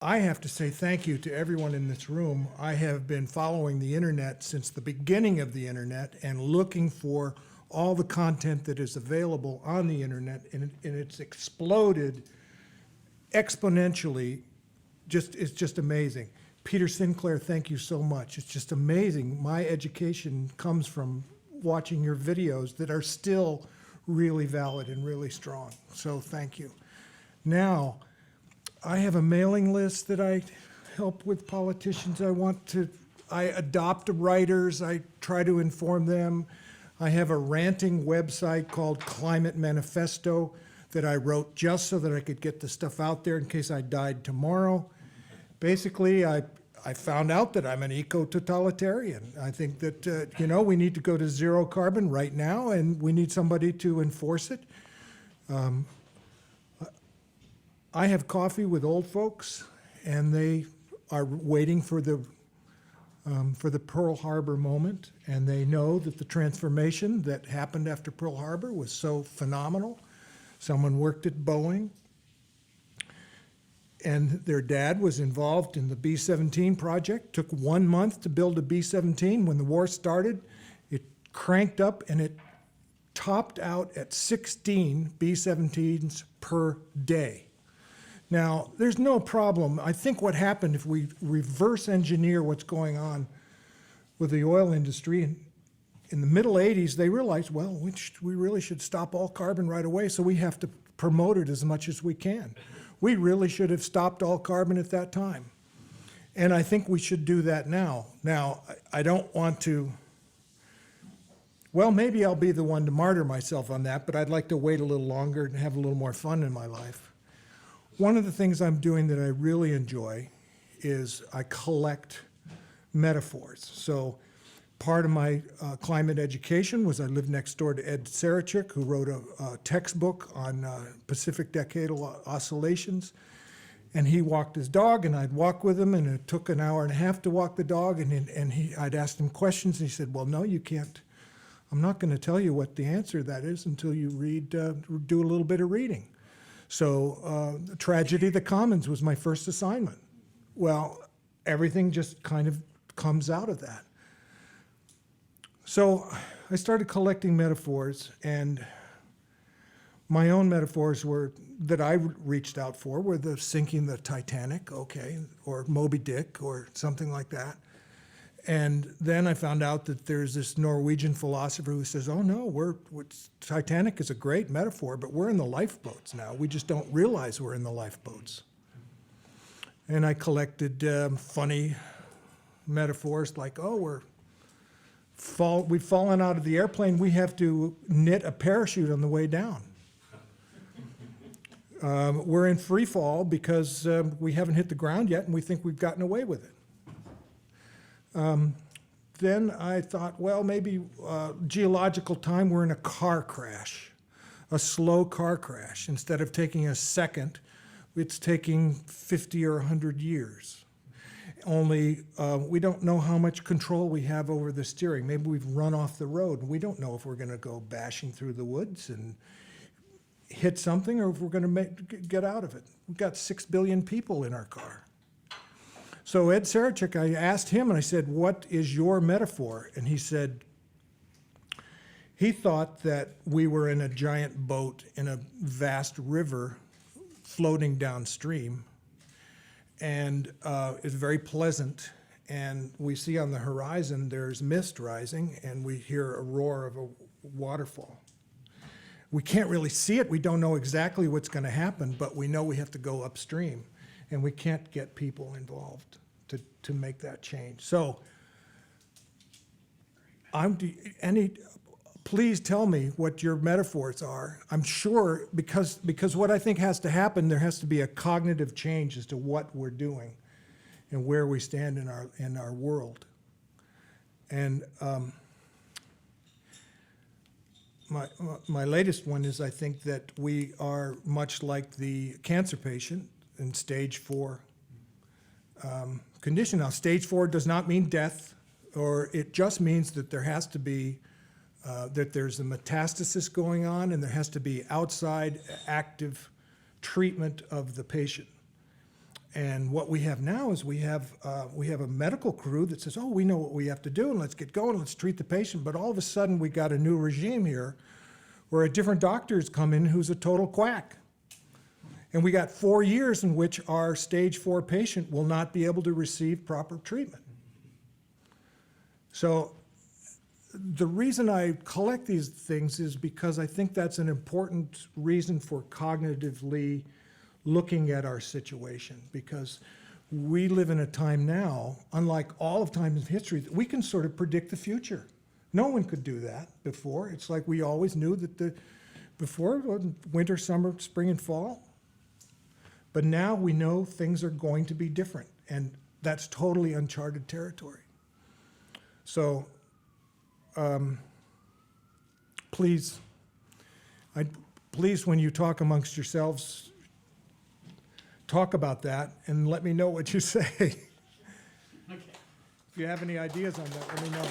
I have to say thank you to everyone in this room. I have been following the internet since the beginning of the internet and looking for all the content that is available on the internet, and it's exploded exponentially. It's just amazing. Peter Sinclair, thank you so much. It's just amazing. My education comes from watching your videos that are still really valid and really strong. So thank you. Now, I have a mailing list that I help with politicians. I adopt writers. I try to inform them. I have a ranting website called Climate Manifesto that I wrote just so that I could get the stuff out there in case I died tomorrow. Basically, I found out that I'm an eco-totalitarian. I think that, we need to go to zero carbon right now, and we need somebody to enforce it. I have coffee with old folks, and they are waiting for the Pearl Harbor moment, and they know that the transformation that happened after Pearl Harbor was so phenomenal. Someone worked at Boeing, and their dad was involved in the B-17 project. Took 1 month to build a B-17. When the war started, it cranked up and it topped out at 16 B-17s per day. Now, there's no problem. I think what happened, if we reverse engineer what's going on with the oil industry, in the middle 80s, they realized, well, we really should stop all carbon right away, so we have to promote it as much as we can. We really should have stopped all carbon at that time. And I think we should do that now. Now, I don't want to, well, maybe I'll be the one to martyr myself on that, but I'd like to wait a little longer and have a little more fun in my life. One of the things I'm doing that I really enjoy is I collect metaphors. So part of my climate education was I lived next door to Ed Sarachik, who wrote a textbook on Pacific Decadal Oscillations. And he walked his dog, and I'd walk with him, and it took an hour and a half to walk the dog. I'd ask him questions, and he said, well, no, you can't. I'm not going to tell you what the answer to that is until you do a little bit of reading. So Tragedy of the Commons was my first assignment. Well, everything just kind of comes out of that. So I started collecting metaphors, and my own metaphors that I reached out for were the sinking the Titanic, okay, or Moby Dick or something like that. And then I found out that there's this Norwegian philosopher who says, oh no, Titanic is a great metaphor, but we're in the lifeboats now. We just don't realize we're in the lifeboats. And I collected funny metaphors like, oh, we've fallen out of the airplane, we have to knit a parachute on the way down. We're in free fall because we haven't hit the ground yet and we think we've gotten away with it. Then I thought, well, maybe geological time, we're in a car crash, a slow car crash. Instead of taking a second, it's taking 50 or 100 years. Only we don't know how much control we have over the steering. Maybe we've run off the road. We don't know if we're going to go bashing through the woods and hit something or if we're going to get out of it. We've got 6 billion people in our car. So Ed Sarachik, I asked him and I said, what is your metaphor? And he said, he thought that we were in a giant boat in a vast river floating downstream. And it's very pleasant. And we see on the horizon, there's mist rising, and we hear a roar of a waterfall. We can't really see it. We don't know exactly what's going to happen, but we know we have to go upstream. And we can't get people involved to make that change. So please tell me what your metaphors are. I'm sure, because what I think has to happen, there has to be a cognitive change as to what we're doing and where we stand in our world. And my latest one is I think that we are much like the cancer patient in stage 4 condition. Now, stage 4 does not mean death, or it just means that there has to be, that there's a metastasis going on and there has to be outside active treatment of the patient. And what we have now is we have a medical crew that says, oh, we know what we have to do, and let's get going, let's treat the patient. But all of a sudden, we got a new regime here where a different doctor's come in who's a total quack. And we got 4 years in which our stage 4 patient will not be able to receive proper treatment. So the reason I collect these things is because I think that's an important reason for cognitively looking at our situation, because we live in a time now, unlike all of times in history, that we can sort of predict the future. No one could do that before. It's like we always knew that before, winter, summer, spring, and fall. But now we know things are going to be different, and that's totally uncharted territory. So please, when you talk amongst yourselves, talk about that and let me know what you say. Okay. If you have any ideas on that, let me know.